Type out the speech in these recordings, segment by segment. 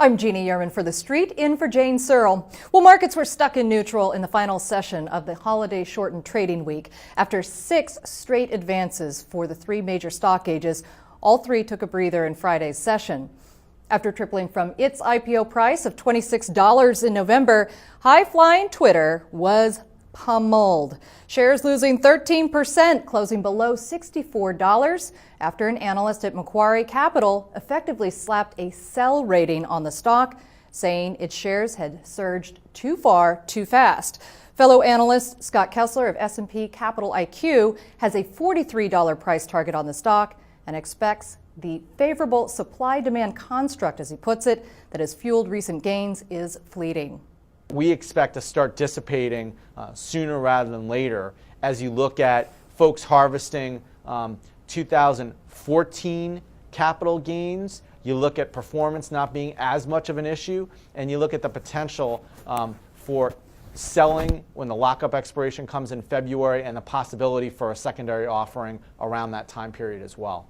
I'm Jeannie Yerman for The Street, in for Jane Searle. Well, markets were stuck in neutral in the final session of the holiday-shortened trading week. After 6 straight advances for the 3 major stock gauges, all 3 took a breather in Friday's session. After tripling from its IPO price of $26 in November, high-flying Twitter was pummeled. Shares losing 13%, closing below $64 after an analyst at Macquarie Capital effectively slapped a sell rating on the stock, saying its shares had surged too far, too fast. Fellow analyst Scott Kessler of S&P Capital IQ has a $43 price target on the stock and expects the favorable supply-demand construct, as he puts it, that has fueled recent gains is fleeting. We expect to start dissipating sooner rather than later as you look at folks harvesting 2014 capital gains, you look at performance not being as much of an issue, and you look at the potential for selling when the lockup expiration comes in February and the possibility for a secondary offering around that time period as well.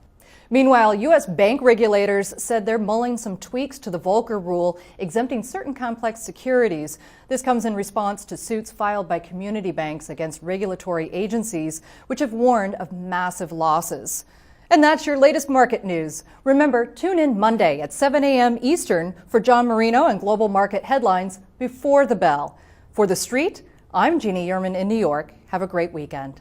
Meanwhile, U.S. bank regulators said they're mulling some tweaks to the Volcker rule, exempting certain complex securities. This comes in response to suits filed by community banks against regulatory agencies, which have warned of massive losses. And that's your latest market news. Remember, tune in Monday at 7 a.m. Eastern for John Marino and global market headlines before the bell. For The Street, I'm Jeannie Yerman in New York. Have a great weekend.